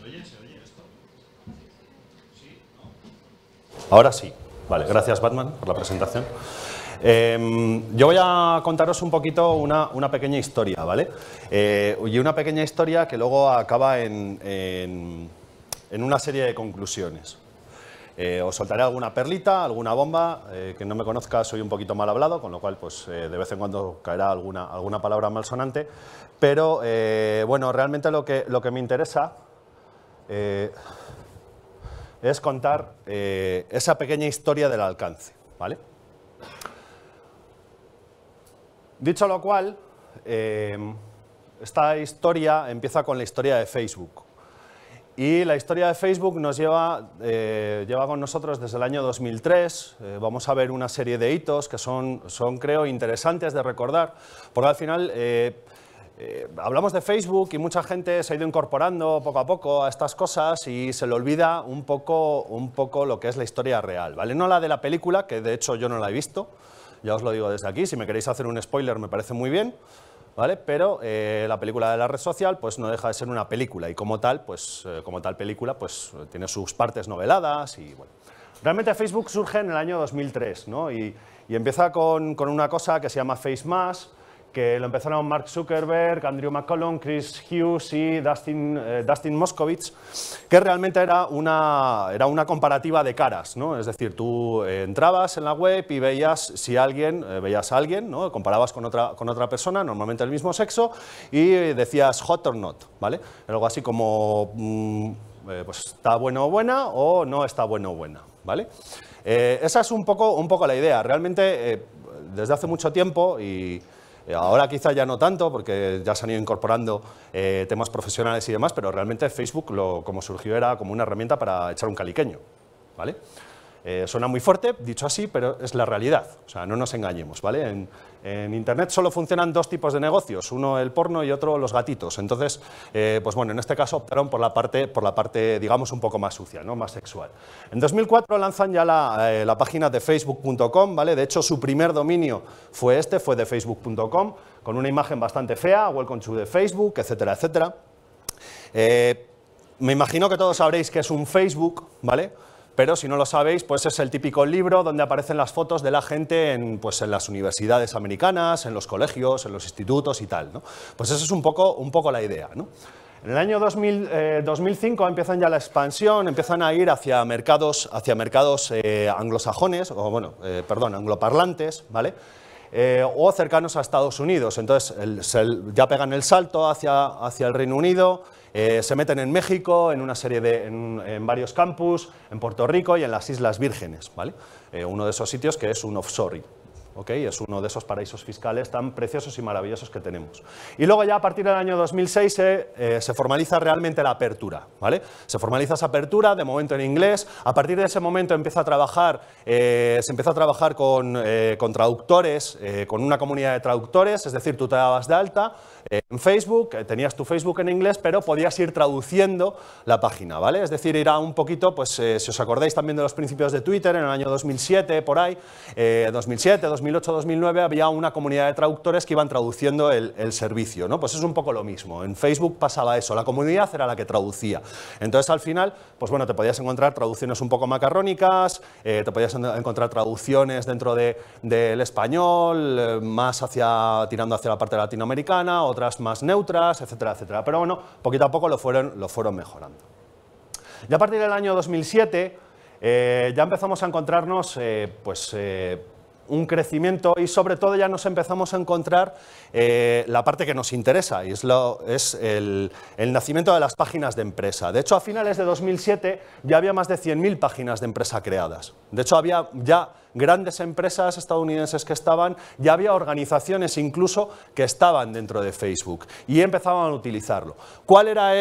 oye esto? ¿Sí? ¿No? Ahora sí. Vale, gracias Batman por la presentación. Yo voy a contaros un poquito una pequeña historia, ¿vale? Y una pequeña historia que luego acaba en una serie de conclusiones. Os soltaré alguna perlita, alguna bomba. Que no me conozca, soy un poquito mal hablado, con lo cual pues, de vez en cuando caerá alguna palabra malsonante. Pero bueno, realmente lo que me interesa es contar esa pequeña historia del alcance, ¿vale? Dicho lo cual, esta historia empieza con la historia de Facebook. Y la historia de Facebook nos lleva con nosotros desde el año 2003. Vamos a ver una serie de hitos que son creo, interesantes de recordar, porque al final hablamos de Facebook y mucha gente se ha ido incorporando poco a poco a estas cosas y se le olvida un poco lo que es la historia real, ¿vale? No la de la película, que de hecho yo no la he visto, ya os lo digo desde aquí, si me queréis hacer un spoiler me parece muy bien, ¿vale? Pero la película de la red social pues no deja de ser una película y como tal película pues tiene sus partes noveladas y bueno. Realmente Facebook surge en el año 2003, ¿no? Y empieza con una cosa que se llama FaceMash, que lo empezaron Mark Zuckerberg, Andrew McCollum, Chris Hughes y Dustin Moskovitz, que realmente era una comparativa de caras, ¿no? Es decir, tú entrabas en la web y veías a alguien, ¿no? Comparabas con otra persona, normalmente del mismo sexo, y decías hot or not, ¿vale? Algo así como pues está bueno o buena o no está bueno o buena, ¿vale? Esa es un poco la idea. Realmente desde hace mucho tiempo y ahora quizá ya no tanto, porque ya se han ido incorporando temas profesionales y demás, pero realmente Facebook, como surgió, era como una herramienta para echar un caliqueño, ¿vale? Suena muy fuerte, dicho así, pero es la realidad, o sea, no nos engañemos, ¿vale? En Internet solo funcionan dos tipos de negocios, uno el porno y otro los gatitos, entonces, pues bueno, en este caso optaron por la parte, digamos, un poco más sucia, ¿no? Más sexual. En 2004 lanzan ya la página de facebook.com, ¿vale? De hecho, su primer dominio fue de facebook.com, con una imagen bastante fea, welcome to the Facebook, etcétera, etcétera. Me imagino que todos sabréis qué es un Facebook, ¿vale? Pero si no lo sabéis, pues es el típico libro donde aparecen las fotos de la gente en las universidades americanas, en los colegios, en los institutos y tal, ¿no? Pues eso es un poco la idea, ¿no? En el año 2005 empiezan ya la expansión, empiezan a ir hacia mercados anglosajones, o bueno, angloparlantes, ¿vale? O cercanos a Estados Unidos. Entonces ya pegan el salto hacia el Reino Unido. Se meten en México, en varios campus, en Puerto Rico y en las Islas Vírgenes, ¿vale? Uno de esos sitios que es un offshore, ¿ok? Es uno de esos paraísos fiscales tan preciosos y maravillosos que tenemos. Y luego ya a partir del año 2006 se formaliza realmente la apertura, ¿vale? Se formaliza esa apertura, de momento en inglés. A partir de ese momento se empieza a trabajar con traductores, con una comunidad de traductores, es decir, tú te dabas de alta en Facebook, tenías tu Facebook en inglés, pero podías ir traduciendo la página, ¿vale? Es decir, era un poquito, pues si os acordáis también de los principios de Twitter, en el año 2007, por ahí, 2007, 2008, 2009, había una comunidad de traductores que iban traduciendo el servicio, ¿no? Pues es un poco lo mismo. En Facebook pasaba eso, la comunidad era la que traducía. Entonces, al final, pues bueno, te podías encontrar traducciones un poco macarrónicas, te podías encontrar traducciones dentro del español, tirando hacia la parte latinoamericana, otras más neutras, etcétera, etcétera. Pero bueno, poquito a poco lo fueron mejorando. Ya a partir del año 2007 ya empezamos a encontrarnos un crecimiento y sobre todo ya nos empezamos a encontrar la parte que nos interesa y es el nacimiento de las páginas de empresa. De hecho, a finales de 2007 ya había más de 100.000 páginas de empresa creadas. De hecho, había ya grandes empresas estadounidenses que ya había organizaciones incluso que estaban dentro de Facebook y empezaban a utilizarlo. ¿Cuál era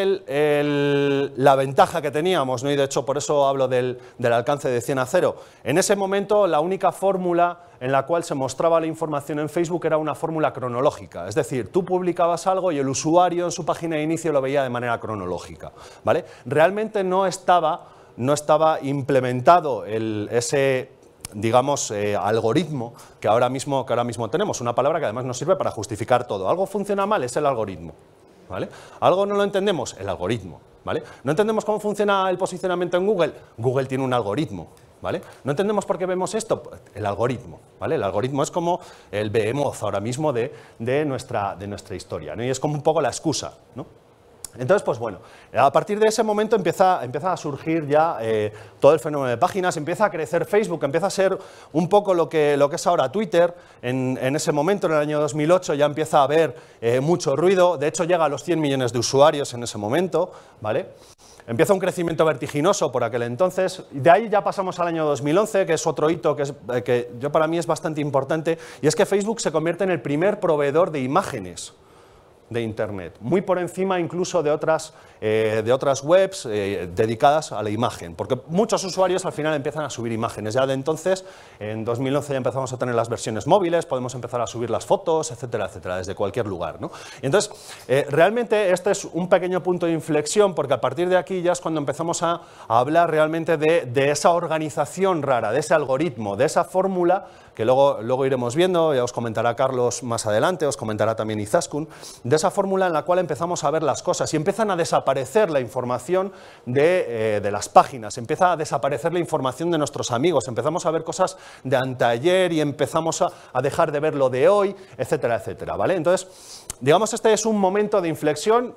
la ventaja que teníamos, ¿no? Y de hecho por eso hablo del alcance de 100 a 0. En ese momento la única fórmula en la cual se mostraba la información en Facebook era una fórmula cronológica, es decir, tú publicabas algo y el usuario en su página de inicio lo veía de manera cronológica, ¿vale? Realmente no estaba implementado ese, digamos, algoritmo que ahora mismo tenemos, una palabra que además nos sirve para justificar todo. Algo funciona mal, es el algoritmo, ¿vale? Algo no lo entendemos, el algoritmo. ¿vale? No entendemos cómo funciona el posicionamiento en Google. Google tiene un algoritmo, ¿vale? No entendemos por qué vemos esto. El algoritmo, ¿vale? El algoritmo es como el behemoth ahora mismo de nuestra historia, ¿no? Y es como un poco la excusa, ¿no? Entonces, pues bueno, a partir de ese momento empieza a surgir ya todo el fenómeno de páginas, empieza a crecer Facebook, empieza a ser un poco lo que es ahora Twitter. En ese momento, en el año 2008, ya empieza a haber mucho ruido, de hecho llega a los 100 millones de usuarios en ese momento, ¿vale? Empieza un crecimiento vertiginoso por aquel entonces, y de ahí ya pasamos al año 2011, que es otro hito que yo para mí es bastante importante, y es que Facebook se convierte en el primer proveedor de imágenes de Internet, muy por encima incluso de otras webs dedicadas a la imagen, porque muchos usuarios al final empiezan a subir imágenes. Ya de entonces, en 2011 ya empezamos a tener las versiones móviles, podemos empezar a subir las fotos, etcétera, etcétera, desde cualquier lugar, ¿no? Y entonces, realmente este es un pequeño punto de inflexión, porque a partir de aquí ya es cuando empezamos a hablar realmente de esa organización rara, de ese algoritmo, de esa fórmula que luego iremos viendo, ya os comentará Carlos más adelante, os comentará también Izaskun, de esa fórmula en la cual empezamos a ver las cosas y empiezan a desaparecer la información de las páginas, empieza a desaparecer la información de nuestros amigos, empezamos a ver cosas de anteayer y empezamos a dejar de ver lo de hoy, etcétera, etcétera, ¿vale? Entonces, digamos, este es un momento de inflexión,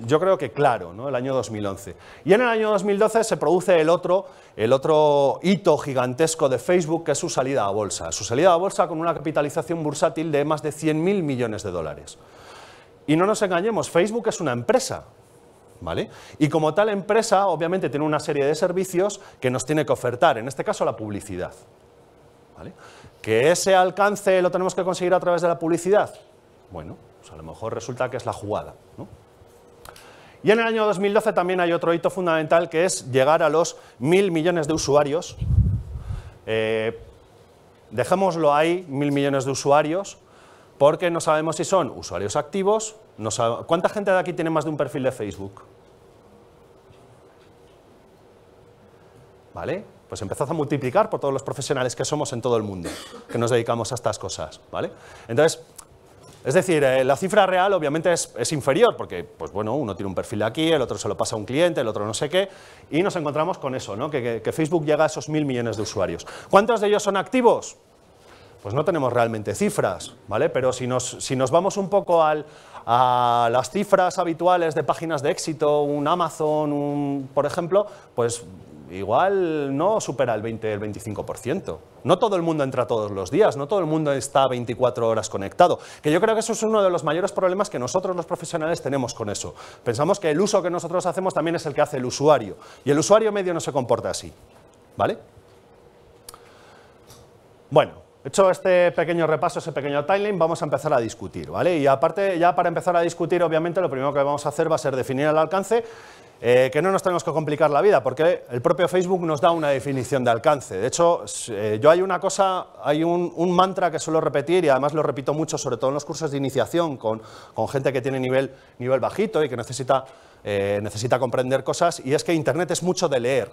yo creo que claro, ¿no? El año 2011. Y en el año 2012 se produce el otro hito gigantesco de Facebook, que es su salida a bolsa. Su salida a bolsa con una capitalización bursátil de más de 100.000 millones de dólares. Y no nos engañemos, Facebook es una empresa, ¿vale? Y como tal empresa, obviamente tiene una serie de servicios que nos tiene que ofertar, en este caso la publicidad, ¿vale? ¿Que ese alcance lo tenemos que conseguir a través de la publicidad? Bueno, pues a lo mejor resulta que es la jugada, ¿no? Y en el año 2012 también hay otro hito fundamental, que es llegar a los 1.000 millones de usuarios. Dejémoslo ahí, 1.000 millones de usuarios, porque no sabemos si son usuarios activos. ¿Cuánta gente de aquí tiene más de un perfil de Facebook? ¿Vale? Pues empezad a multiplicar por todos los profesionales que somos en todo el mundo, que nos dedicamos a estas cosas, ¿vale? Entonces, es decir, la cifra real obviamente es inferior, porque pues bueno, uno tiene un perfil de aquí, el otro se lo pasa a un cliente, el otro no sé qué, y nos encontramos con eso, ¿no? Que Facebook llega a esos 1.000 millones de usuarios. ¿Cuántos de ellos son activos? Pues no tenemos realmente cifras, ¿vale? Pero si nos vamos un poco a las cifras habituales de páginas de éxito, un Amazon, por ejemplo, pues igual no supera el 20, el 25%. No todo el mundo entra todos los días, no todo el mundo está 24 horas conectado. Que yo creo que eso es uno de los mayores problemas que nosotros los profesionales tenemos con eso. Pensamos que el uso que nosotros hacemos también es el que hace el usuario. Y el usuario medio no se comporta así, ¿vale? Bueno, hecho este pequeño repaso, ese pequeño timeline, vamos a empezar a discutir, ¿vale? Y aparte, ya para empezar a discutir, obviamente, lo primero que vamos a hacer va a ser definir el alcance, que no nos tenemos que complicar la vida, porque el propio Facebook nos da una definición de alcance. De hecho, yo hay un mantra que suelo repetir, y además lo repito mucho, sobre todo en los cursos de iniciación, con gente que tiene nivel bajito y que necesita comprender cosas, y es que Internet es mucho de leer,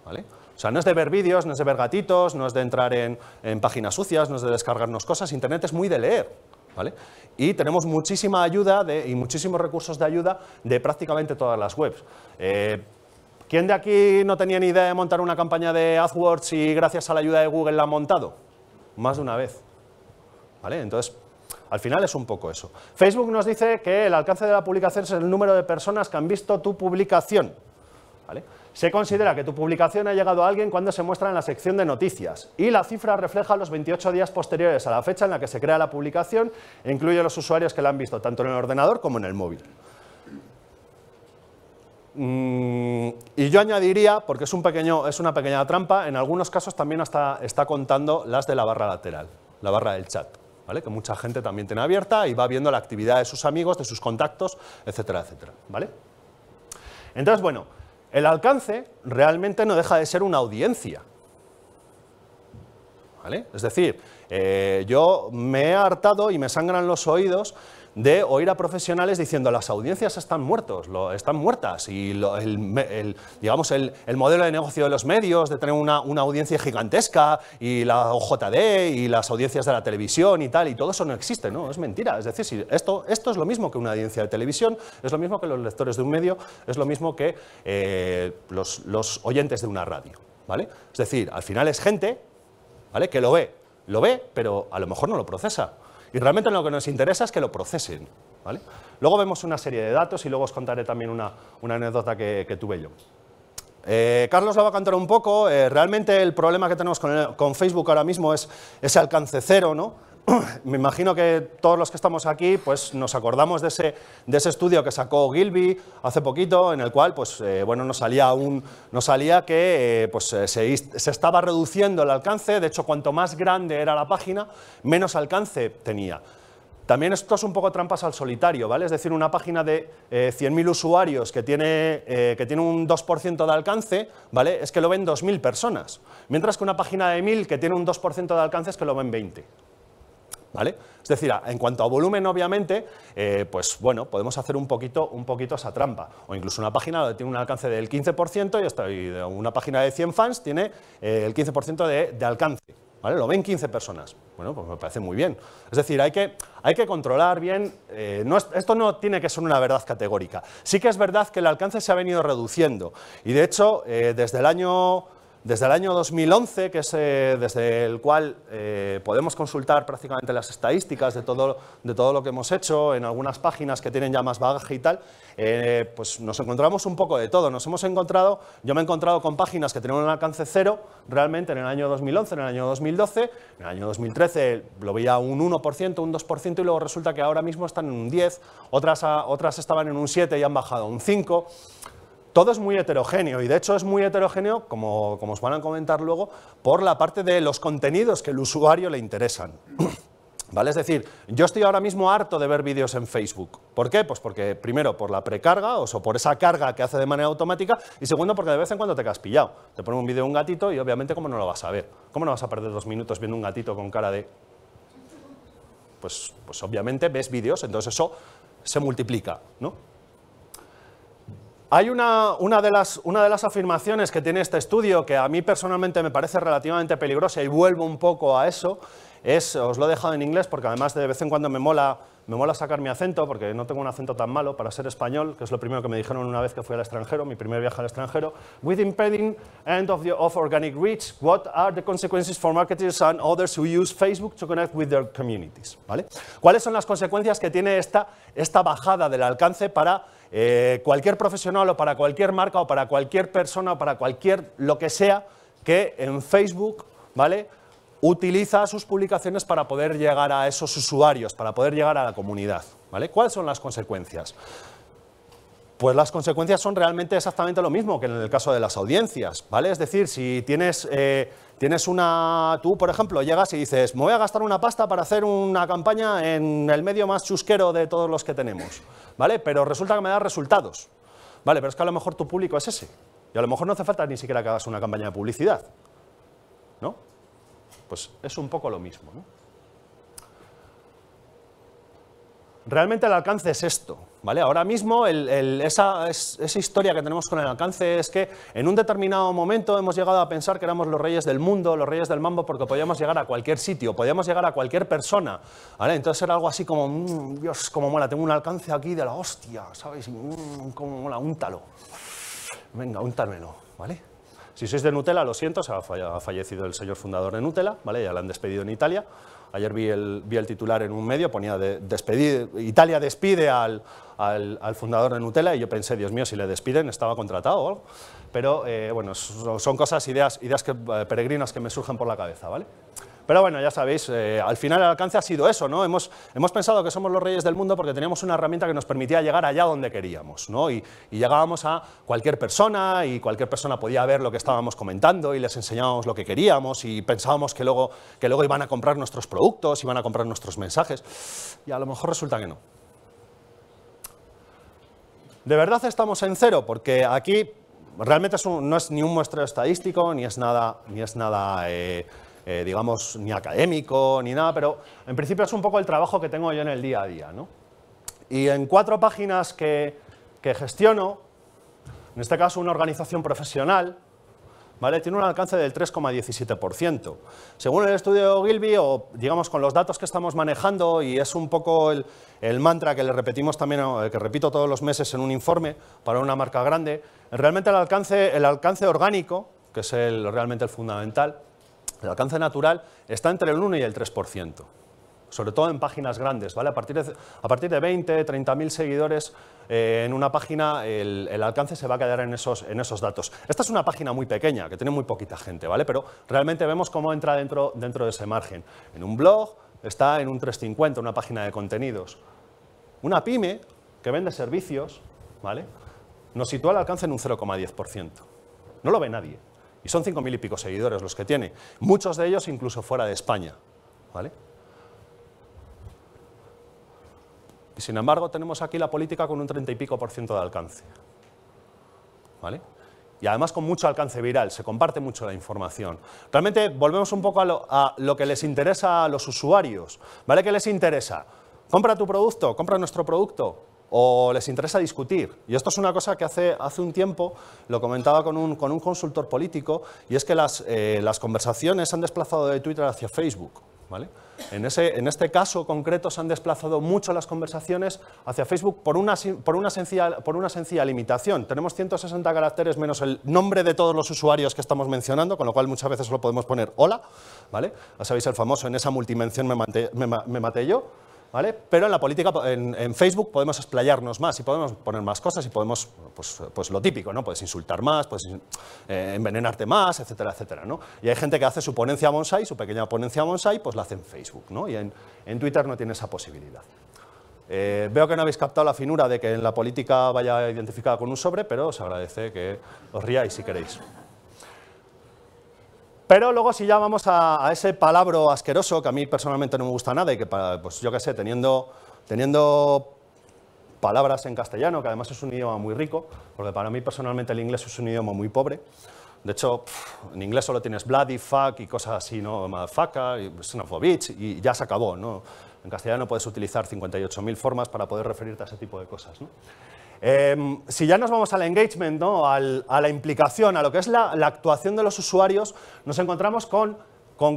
¿vale? O sea, no es de ver vídeos, no es de ver gatitos, no es de entrar en páginas sucias, no es de descargarnos cosas. Internet es muy de leer, ¿vale? Y tenemos muchísima ayuda y muchísimos recursos de ayuda de prácticamente todas las webs. ¿Quién de aquí no tenía ni idea de montar una campaña de AdWords y gracias a la ayuda de Google la ha montado? Más de una vez, ¿vale? Entonces, al final es un poco eso. Facebook nos dice que el alcance de la publicación es el número de personas que han visto tu publicación, ¿vale? Se considera que tu publicación ha llegado a alguien cuando se muestra en la sección de noticias, y la cifra refleja los 28 días posteriores a la fecha en la que se crea la publicación e incluye los usuarios que la han visto tanto en el ordenador como en el móvil. Y yo añadiría, porque es una pequeña trampa, en algunos casos también está contando las de la barra lateral, la barra del chat, ¿vale? Que mucha gente también tiene abierta y va viendo la actividad de sus amigos, de sus contactos, etcétera, etcétera, ¿vale? Entonces, bueno, el alcance realmente no deja de ser una audiencia, ¿vale? Es decir, yo me he hartado y me sangran los oídos de oír a profesionales diciendo las audiencias están muertas y digamos el modelo de negocio de los medios, de tener una audiencia gigantesca y la OJD y las audiencias de la televisión y tal, y todo eso no existe, ¿no? Es mentira. Es decir, si esto es lo mismo que una audiencia de televisión, es lo mismo que los lectores de un medio, es lo mismo que los oyentes de una radio, ¿vale? Es decir, al final es gente, ¿vale?, que lo ve, pero a lo mejor no lo procesa. Y realmente lo que nos interesa es que lo procesen, ¿vale? Luego vemos una serie de datos y luego os contaré también una anécdota que tuve yo. Carlos lo va a contar un poco. Realmente el problema que tenemos con Facebook ahora mismo es ese alcance cero, ¿no? Me imagino que todos los que estamos aquí pues, nos acordamos de ese estudio que sacó Gilby hace poquito, en el cual pues, bueno, nos salía que pues, se estaba reduciendo el alcance. De hecho, cuanto más grande era la página, menos alcance tenía. También esto es un poco trampas al solitario, ¿vale? Es decir, una página de 100.000 usuarios que tiene un 2% de alcance, ¿vale?, es que lo ven 2.000 personas. Mientras que una página de 1.000 que tiene un 2% de alcance es que lo ven 20. ¿Vale? Es decir, en cuanto a volumen, obviamente, pues bueno, podemos hacer un poquito esa trampa. O incluso una página que tiene un alcance del 15% y una página de 100 fans tiene el 15% de alcance. ¿Vale? Lo ven 15 personas. Bueno, pues me parece muy bien. Es decir, hay que controlar bien. Esto no tiene que ser una verdad categórica. Sí que es verdad que el alcance se ha venido reduciendo. Y de hecho, desde el año 2011, que es desde el cual podemos consultar prácticamente las estadísticas de todo lo que hemos hecho en algunas páginas que tienen ya más bagaje y tal, pues nos encontramos un poco de todo. Yo me he encontrado con páginas que tenían un alcance cero realmente en el año 2011, en el año 2012, en el año 2013 lo veía un 1%, un 2% y luego resulta que ahora mismo están en un 10%, otras estaban en un 7% y han bajado a un 5%. Todo es muy heterogéneo y de hecho es muy heterogéneo, como os van a comentar luego, por la parte de los contenidos que al usuario le interesan. ¿Vale? Es decir, yo estoy ahora mismo harto de ver vídeos en Facebook. ¿Por qué? Pues porque primero por la precarga, o sea, por esa carga que hace de manera automática, y segundo porque de vez en cuando te has pillado. Te ponen un vídeo de un gatito y obviamente ¿cómo no lo vas a ver? ¿Cómo no vas a perder 2 minutos viendo un gatito con cara de...? Pues obviamente ves vídeos, entonces eso se multiplica, ¿no? Hay una de las afirmaciones que tiene este estudio que a mí personalmente me parece relativamente peligrosa y vuelvo un poco a eso, os lo he dejado en inglés porque además de vez en cuando me mola sacar mi acento porque no tengo un acento tan malo para ser español, que es lo primero que me dijeron una vez que fui al extranjero, mi primer viaje al extranjero. With impending end of organic reach, what are the consequences for marketers and others who use Facebook to connect with their communities? ¿Vale? ¿Cuáles son las consecuencias que tiene esta bajada del alcance para cualquier profesional o para cualquier marca o para cualquier persona o para cualquier lo que sea que en Facebook, ¿vale?, utiliza sus publicaciones para poder llegar a esos usuarios, para poder llegar a la comunidad, ¿vale? ¿Cuáles son las consecuencias? Pues las consecuencias son realmente exactamente lo mismo que en el caso de las audiencias, ¿vale? Es decir, si tú, por ejemplo, llegas y dices, me voy a gastar una pasta para hacer una campaña en el medio más chusquero de todos los que tenemos, ¿vale? Pero resulta que me da resultados, ¿vale? Pero es que a lo mejor tu público es ese, y a lo mejor no hace falta ni siquiera que hagas una campaña de publicidad, ¿no? Pues es un poco lo mismo, ¿no? Realmente el alcance es esto, ¿vale? Ahora mismo esa historia que tenemos con el alcance es que en un determinado momento hemos llegado a pensar que éramos los reyes del mundo, los reyes del mambo, porque podíamos llegar a cualquier sitio, podíamos llegar a cualquier persona, ¿vale? Entonces era algo así como, Dios, cómo mola, tengo un alcance aquí de la hostia, ¿sabes? Cómo mola, úntalo. Venga, úntamelo, ¿vale? Si sois de Nutella, lo siento, se ha fallecido el señor fundador de Nutella, ¿vale? Ya lo han despedido en Italia. Ayer vi el titular en un medio, ponía Italia despide al fundador de Nutella y yo pensé, Dios mío, si le despiden, estaba contratado o algo. Pero bueno, son cosas, ideas peregrinas que me surgen por la cabeza, ¿vale? Pero bueno, ya sabéis, al final el alcance ha sido eso, ¿no? Hemos pensado que somos los reyes del mundo porque teníamos una herramienta que nos permitía llegar allá donde queríamos, ¿no? Y llegábamos a cualquier persona y cualquier persona podía ver lo que estábamos comentando y les enseñábamos lo que queríamos y pensábamos que luego iban a comprar nuestros productos, iban a comprar nuestros mensajes y a lo mejor resulta que no. ¿De verdad estamos en cero? Porque aquí realmente no es ni un muestreo estadístico, ni es nada digamos, ni académico, ni nada, pero en principio es un poco el trabajo que tengo yo en el día a día, ¿no? Y en 4 páginas que gestiono, en este caso una organización profesional, ¿vale? Tiene un alcance del 3,17%. Según el estudio de Ogilvy, o digamos con los datos que estamos manejando, y es un poco el mantra que le repetimos también, que repito todos los meses en un informe para una marca grande, realmente el alcance orgánico, que es realmente el fundamental, el alcance natural, está entre el 1 y el 3%. Sobre todo en páginas grandes, ¿vale? A partir de 20, 30.000 seguidores en una página, el alcance se va a quedar en esos datos. Esta es una página muy pequeña, que tiene muy poquita gente, ¿vale? Pero realmente vemos cómo entra dentro de ese margen. En un blog está en un 3,50, una página de contenidos. Una pyme que vende servicios, ¿vale? Nos sitúa el alcance en un 0,10%. No lo ve nadie. Y son 5.000 y pico seguidores los que tiene. Muchos de ellos incluso fuera de España, ¿vale? Y sin embargo tenemos aquí la política con un 30 y pico % de alcance, ¿vale? Y además con mucho alcance viral, se comparte mucho la información. Realmente volvemos un poco a lo que les interesa a los usuarios, ¿vale? ¿Qué les interesa? ¿Compra tu producto? ¿Compra nuestro producto? ¿O les interesa discutir? Y esto es una cosa que hace un tiempo lo comentaba con un consultor político, y es que las conversaciones se han desplazado de Twitter hacia Facebook, ¿vale? En este caso concreto se han desplazado mucho las conversaciones hacia Facebook por una sencilla limitación. Tenemos 160 caracteres menos el nombre de todos los usuarios que estamos mencionando, con lo cual muchas veces solo podemos poner hola, ¿vale? Ya sabéis el famoso, en esa multimención me maté yo, ¿vale? Pero en la política, en Facebook podemos explayarnos más y podemos poner más cosas y podemos, pues lo típico, ¿no? Puedes insultar más, puedes envenenarte más, etcétera, etcétera, ¿no? Y hay gente que hace su ponencia bonsai, su pequeña ponencia bonsai, pues la hace en Facebook, ¿no? Y en Twitter no tiene esa posibilidad. Veo que no habéis captado la finura de que en la política vaya identificada con un sobre, pero os agradece que os riáis si queréis. Pero luego si ya vamos a ese palabro asqueroso, que a mí personalmente no me gusta nada y que, pues yo qué sé, teniendo palabras en castellano, que además es un idioma muy rico, porque para mí personalmente el inglés es un idioma muy pobre. De hecho, en inglés solo tienes bloody, fuck y cosas así, ¿no? Motherfucker, son of a bitch, y ya se acabó, ¿no? En castellano puedes utilizar 58.000 formas para poder referirte a ese tipo de cosas, ¿no? Si ya nos vamos al engagement, ¿no? a la implicación, a lo que es la actuación de los usuarios, nos encontramos con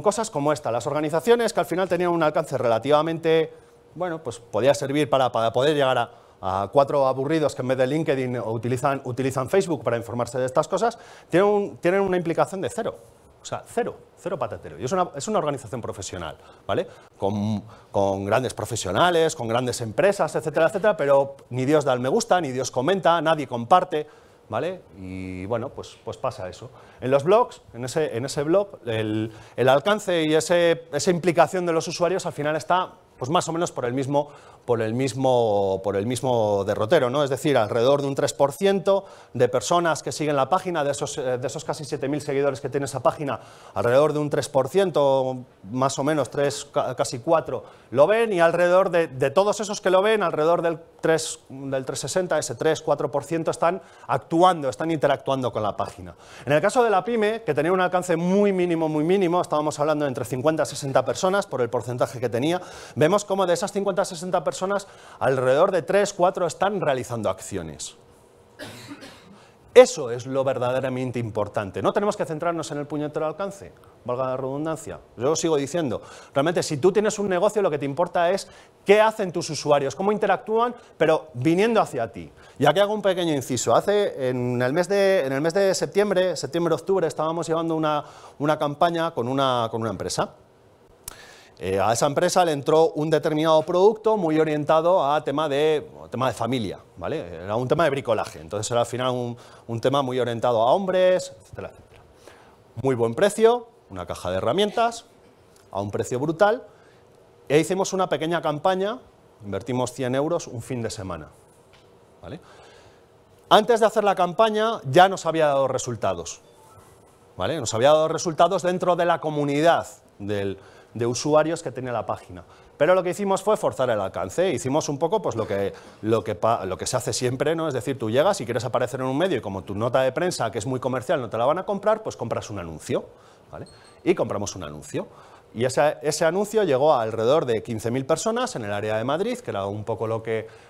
cosas como esta. Las organizaciones que al final tenían un alcance relativamente, bueno, pues podía servir para poder llegar a 4 aburridos que en vez de LinkedIn utilizan Facebook para informarse de estas cosas, tienen una implicación de 0. O sea, cero patatero. Y es una organización profesional, ¿vale? Con grandes profesionales, con grandes empresas, etcétera, etcétera, pero ni Dios da el me gusta, ni Dios comenta, nadie comparte, ¿vale? Y bueno, pues pasa eso. En los blogs, en ese blog, el alcance y esa implicación de los usuarios al final está pues más o menos por el mismo derrotero, ¿no? Es decir, alrededor de un 3% de personas que siguen la página, de esos casi 7.000 seguidores que tiene esa página, alrededor de un 3%, más o menos casi 4%, lo ven, y alrededor de todos esos que lo ven, alrededor del 360, ese 3-4% están actuando, están interactuando con la página. En el caso de la pyme, que tenía un alcance muy mínimo, estábamos hablando de entre 50 y 60 personas por el porcentaje que tenía, vemos como de esas 50 a 60 personas, alrededor de 3-4 están realizando acciones. Eso es lo verdaderamente importante. No tenemos que centrarnos en el puñetero alcance, valga la redundancia. Yo sigo diciendo, realmente si tú tienes un negocio, lo que te importa es qué hacen tus usuarios, cómo interactúan, pero viniendo hacia ti. Y aquí hago un pequeño inciso. En el mes de septiembre-octubre, estábamos llevando una campaña con una empresa. A esa empresa le entró un determinado producto muy orientado a tema de familia, ¿vale? Era un tema de bricolaje, entonces era al final un tema muy orientado a hombres, etcétera, etcétera. Muy buen precio, una caja de herramientas, a un precio brutal, e hicimos una pequeña campaña, invertimos 100 euros un fin de semana, ¿vale? Antes de hacer la campaña ya nos había dado resultados, ¿vale? Nos había dado resultados dentro de la comunidad de usuarios que tenía la página. Pero lo que hicimos fue forzar el alcance. Hicimos un poco pues, lo que se hace siempre, ¿no? Es decir, tú llegas y quieres aparecer en un medio y como tu nota de prensa, que es muy comercial, no te la van a comprar, pues compras un anuncio, ¿vale? Y compramos un anuncio. Y ese anuncio llegó a alrededor de 15.000 personas en el área de Madrid, que era un poco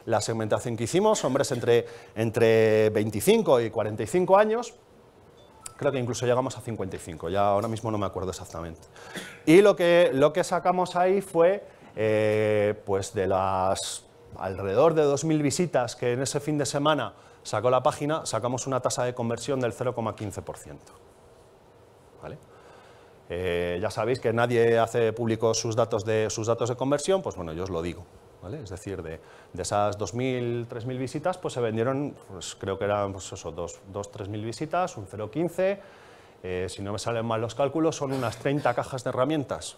la segmentación que hicimos, hombres entre 25 y 45 años, creo que incluso llegamos a 55, ya ahora mismo no me acuerdo exactamente. Y lo que sacamos ahí fue, pues de las alrededor de 2.000 visitas que en ese fin de semana sacó la página, sacamos una tasa de conversión del 0,15%. ¿Vale? Ya sabéis que nadie hace públicos sus datos de conversión, pues bueno, yo os lo digo, ¿vale? Es decir, de esas 2.000, 3.000 visitas, pues se vendieron, pues creo que eran pues eso, 3.000 visitas, un 0,15, si no me salen mal los cálculos, son unas 30 cajas de herramientas.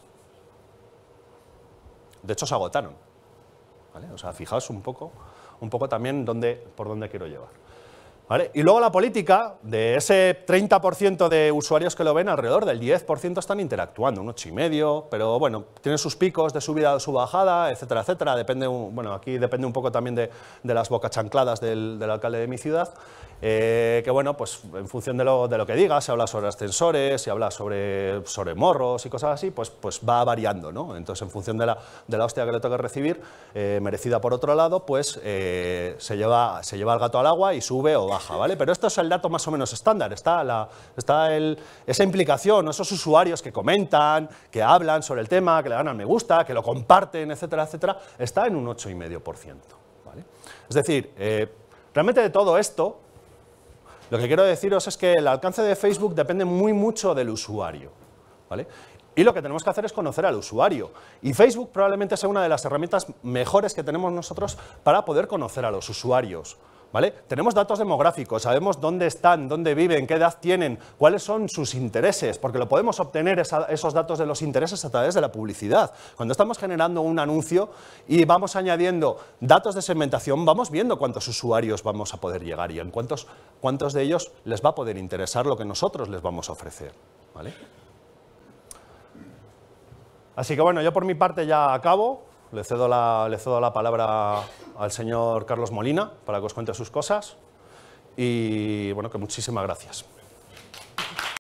De hecho, se agotaron, ¿vale? O sea, fijaos un poco también por dónde quiero llevar. ¿Vale? Y luego la política, de ese 30% de usuarios que lo ven, alrededor del 10% están interactuando, un 8,5%, pero bueno, tiene sus picos de subida o su bajada, etcétera, etcétera. Depende, bueno, aquí depende un poco también de las bocachancladas del alcalde de mi ciudad, que bueno, pues en función de lo que diga, si habla sobre ascensores, si habla sobre morros y cosas así, pues va variando, ¿no? Entonces, en función de la hostia que le toque recibir, merecida por otro lado, pues se lleva el gato al agua y sube o baja, ¿vale? Pero esto es el dato más o menos estándar, está esa implicación, esos usuarios que comentan, que hablan sobre el tema, que le dan al me gusta, que lo comparten, etcétera, etcétera, está en un 8,5%, ¿vale? Es decir, realmente de todo esto, lo que quiero deciros es que el alcance de Facebook depende mucho del usuario, ¿vale? Y lo que tenemos que hacer es conocer al usuario. Y Facebook probablemente sea una de las herramientas mejores que tenemos nosotros para poder conocer a los usuarios, ¿vale? Tenemos datos demográficos, sabemos dónde están, dónde viven, qué edad tienen, cuáles son sus intereses, porque lo podemos obtener esos datos de los intereses a través de la publicidad. Cuando estamos generando un anuncio y vamos añadiendo datos de segmentación, vamos viendo cuántos usuarios vamos a poder llegar y en cuántos de ellos les va a poder interesar lo que nosotros les vamos a ofrecer, ¿vale? Así que bueno, yo por mi parte ya acabo. Le cedo la palabra al señor Carlos Molina para que os cuente sus cosas y bueno, que muchísimas gracias.